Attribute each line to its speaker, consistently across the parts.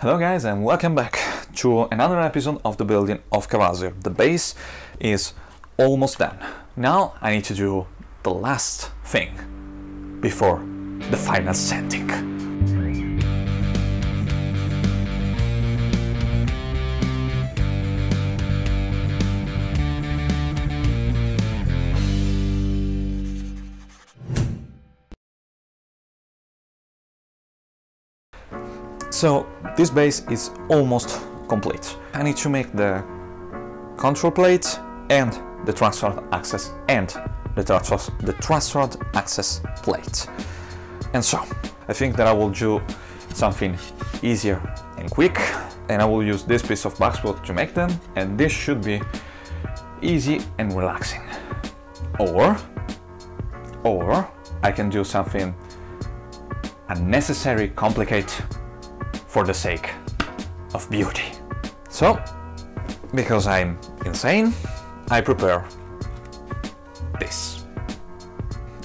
Speaker 1: Hello guys and welcome back to another episode of the Building of Kvasir. The base is almost done. Now I need to do the last thing before the final sanding. So this base is almost complete. I need to make the control plate and the trussrod access and the trussrod access plate. And so I think that I will do something easier and quick, and I will use this piece of boxwood to make them, and this should be easy and relaxing. Or I can do something unnecessary, complicated, for the sake of beauty. So, because I'm insane, I prepare this.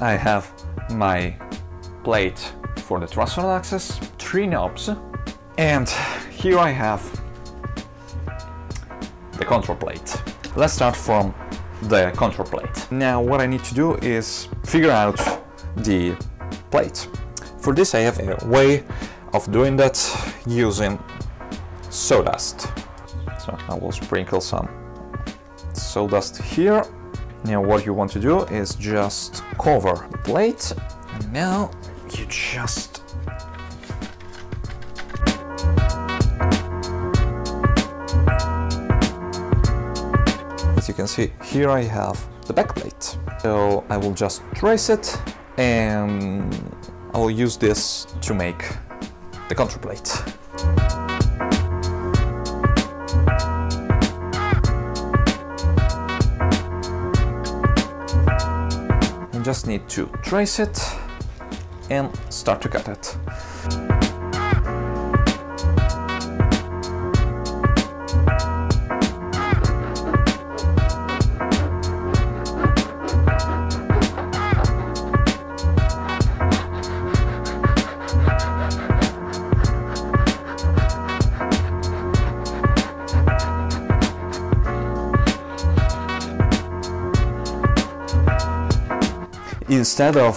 Speaker 1: I have my plate for the trussrod access, 3 knobs, and here I have the control plate. Let's start from the control plate. Now what I need to do is figure out the plate. For this I have a way of doing that using sawdust. So I will sprinkle some sawdust here. Now what you want to do is just cover the plate, and now you just as you can see, here I have the back plate. So I will just trace it, and I will use this to make the control plate. You just need to trace it and start to cut it. Instead of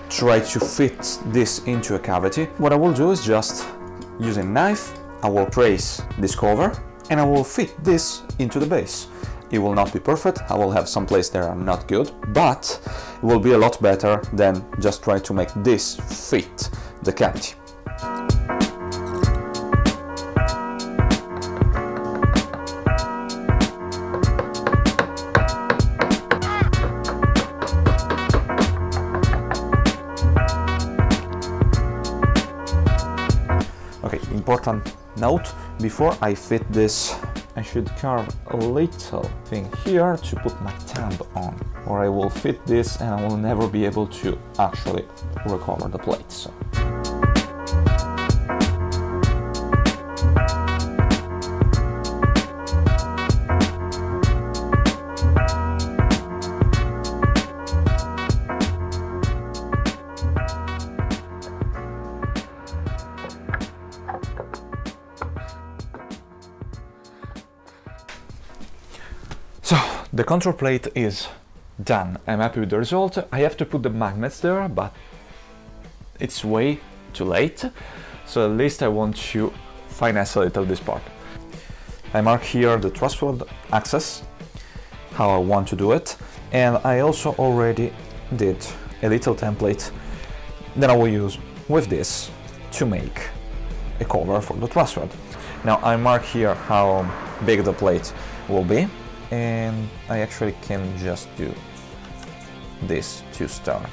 Speaker 1: try to fit this into a cavity, what I will do is just use a knife, I will trace this cover and I will fit this into the base. It will not be perfect, I will have some places that are not good, but it will be a lot better than just try to make this fit the cavity. Important note, before I fit this, I should carve a little thing here to put my tab on, or I will fit this and I will never be able to actually recover the plate. So. So, the control plate is done. I'm happy with the result. I have to put the magnets there, but it's way too late. So at least I want to finesse a little this part. I mark here the trussrod access, how I want to do it. And I also already did a little template that I will use with this to make a cover for the trussrod. Now I mark here how big the plate will be. And I actually can just do this to start.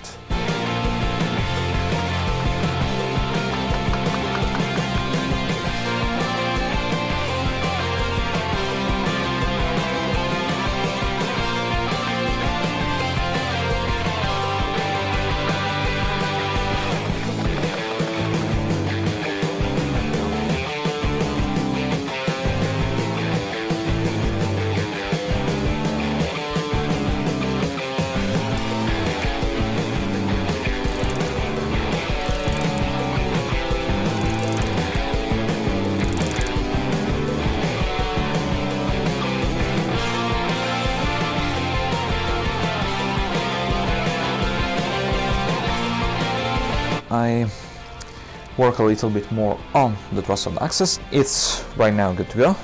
Speaker 1: I work a little bit more on the trussrod axis. It's right now good to go.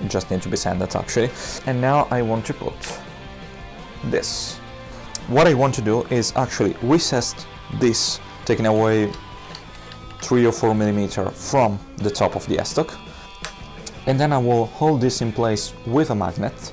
Speaker 1: It just needs to be sanded actually. And now I want to put this. What I want to do is actually recess this, taking away 3 or 4 millimeters from the top of the S-stock. And then I will hold this in place with a magnet.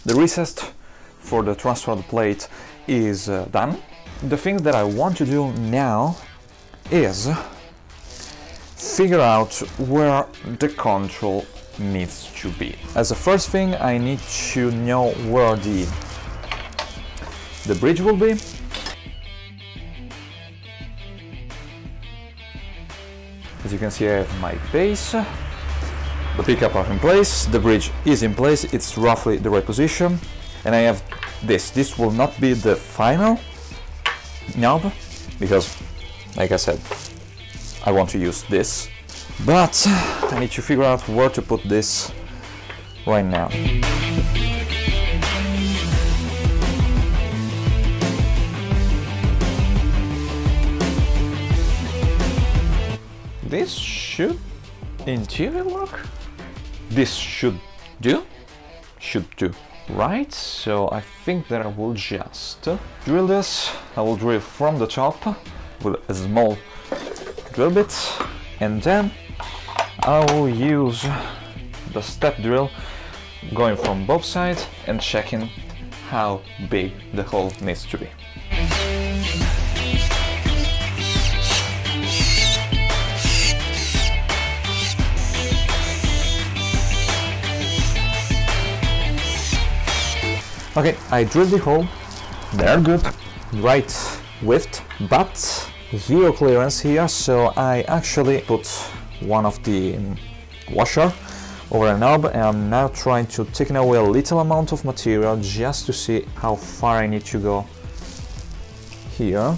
Speaker 1: The recess for the trussrod plate is done. The thing that I want to do now is figure out where the control needs to be. As a first thing, I need to know where the bridge will be. As you can see, I have my base. The pickup are in place, the bridge is in place, it's roughly the right position, and I have this. This will not be the final knob, because, like I said, I want to use this, but I need to figure out where to put this right now. This should, in theory, work. This should do, right? So I think that I will just drill this. I will drill from the top with a small drill bit, and then I will use the step drill going from both sides and checking how big the hole needs to be. Okay, I drilled the hole, they're good, right width, but zero clearance here, so I actually put one of the washer over a knob, and I'm now trying to take away a little amount of material just to see how far I need to go here.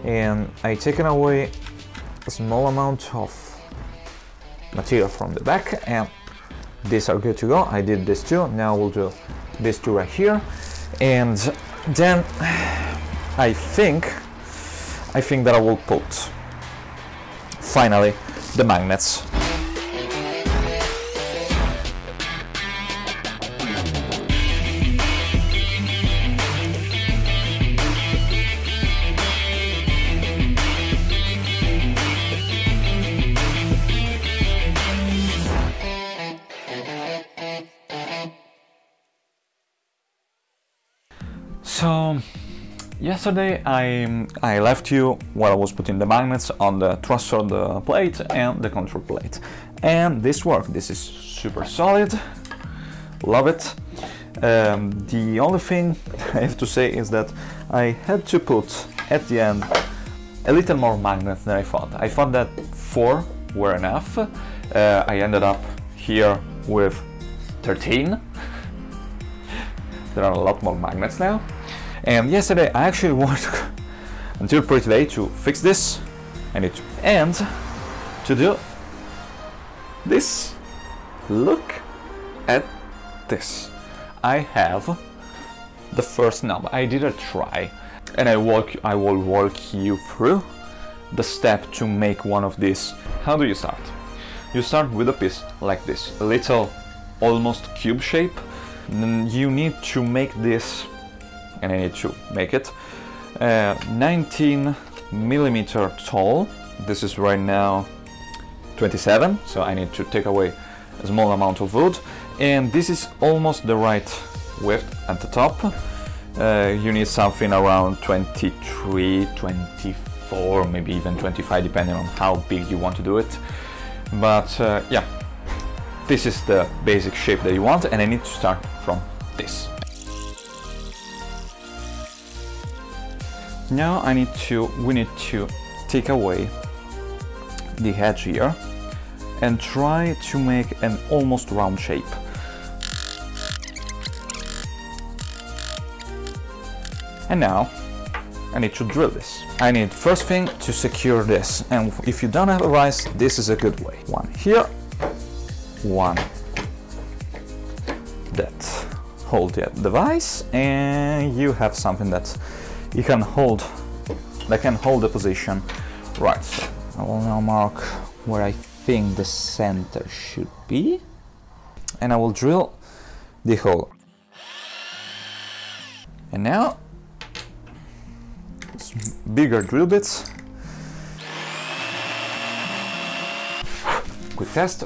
Speaker 1: And I taken away a small amount of material from the back, and these are good to go. I did this too, now we'll do this two right here, and then I think that I will put finally the magnets. So yesterday I left you while I was putting the magnets on the trussrod plate and the control plate, and this worked. This is super solid, love it. The only thing I have to say is that I had to put at the end a little more magnets than I thought. I thought that 4 were enough. I ended up here with 13. There are a lot more magnets now. And yesterday I actually worked until pretty late to fix this. And to do this. Look at this. I have the first knob. I did a try, and I will walk you through the step to make one of these. How do you start? You start with a piece like this, a little almost cube shape. Then you need to make this, and I need to make it 19 millimeter tall. This is right now 27, so I need to take away a small amount of wood, and this is almost the right width at the top. You need something around 23, 24, maybe even 25, depending on how big you want to do it. But yeah, this is the basic shape that you want, and I need to start from this. Now we need to take away the edge here and try to make an almost round shape. And now I need to drill this. I need first thing to secure this, and if you don't have a vise, this is a good way. One here, one that hold the device, and you have something that you can hold, that can hold the position. Right, so I will now mark where I think the center should be, and I will drill the hole. And now bigger drill bits. Quick test.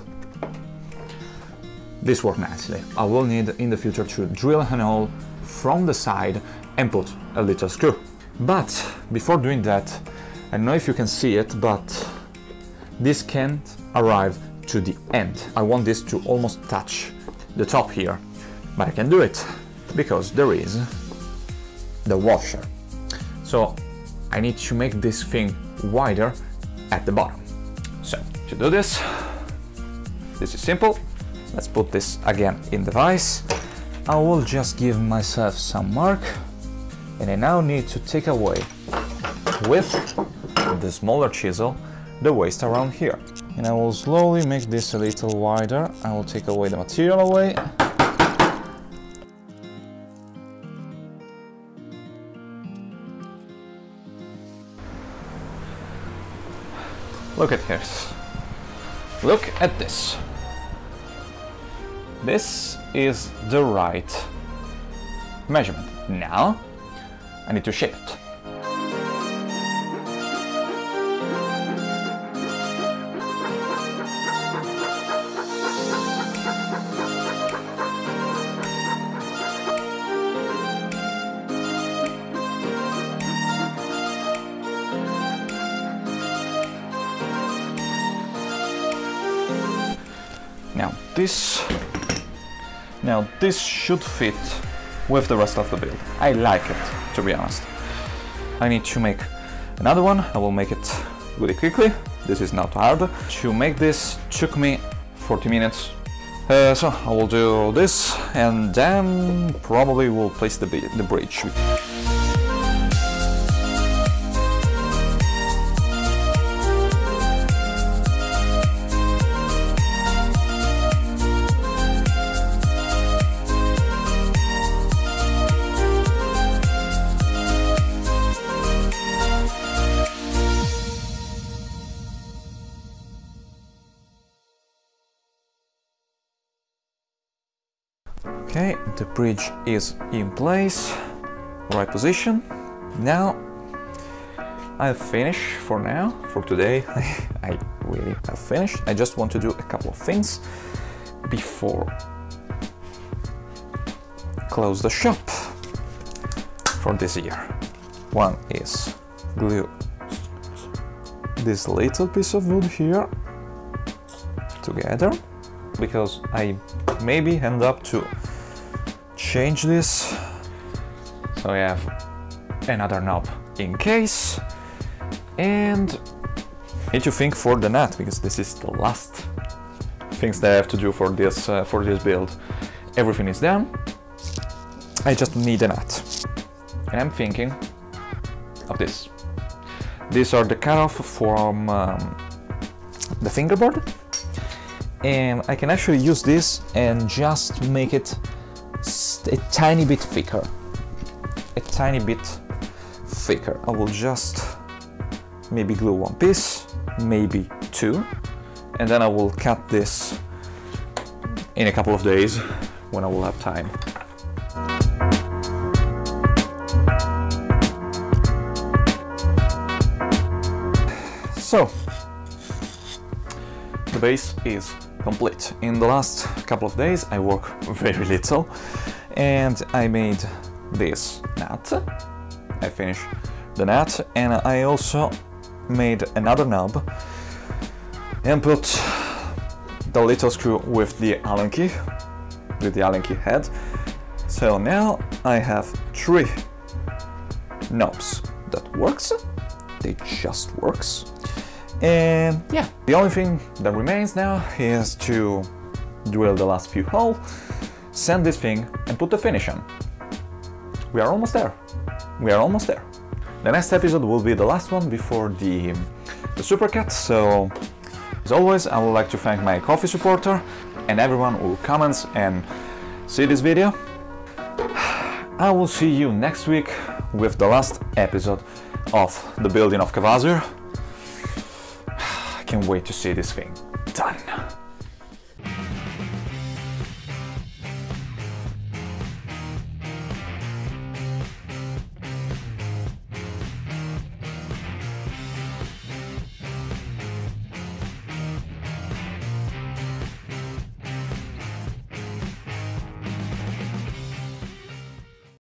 Speaker 1: This worked nicely. I will need in the future to drill a hole from the side and put a little screw. But before doing that, I don't know if you can see it, but this can't arrive to the end. I want this to almost touch the top here, but I can do it because there is the washer. So I need to make this thing wider at the bottom. So to do this, this is simple. Let's put this again in the vise. I will just give myself some mark, and I now need to take away with the smaller chisel the waste around here. And I will slowly make this a little wider. I will take away the material away. Look at this. Look at this. This is the right measurement. Now I need to shape it. Now this should fit with the rest of the build. I like it, to be honest. I need to make another one. I will make it really quickly. This is not hard. To make this took me 40 minutes. So I will do this, and then probably we'll place the bridge. Okay, the bridge is in place, right position. Now I've finished for now, for today. I really have finished. I just want to do a couple of things before close the shop for this year. One is glue this little piece of wood here together, because I maybe end up to change this, so I have another knob in case. And need to think for the nut, because this is the last things that I have to do for this build. Everything is done. I just need a nut, and I'm thinking of this. These are the cutoff from the fingerboard, and I can actually use this and just make it a tiny bit thicker. A tiny bit thicker. I will just maybe glue one piece, maybe two, and then I will cut this in a couple of days when I will have time. So, the base is complete. In the last couple of days I worked very little, and I made this nut. I finished the nut, and I also made another knob and put the little screw with the Allen key, head. So now I have 3 knobs that works. They just works. And yeah, the only thing that remains now is to drill the last few holes, sand this thing, and put the finish on. We are almost there. We are almost there. The next episode will be the last one before the supercut, so as always I would like to thank my Ko-fi supporter and everyone who comments and see this video. I will see you next week with the last episode of the Building of Kvasir. I can't wait to see this thing done.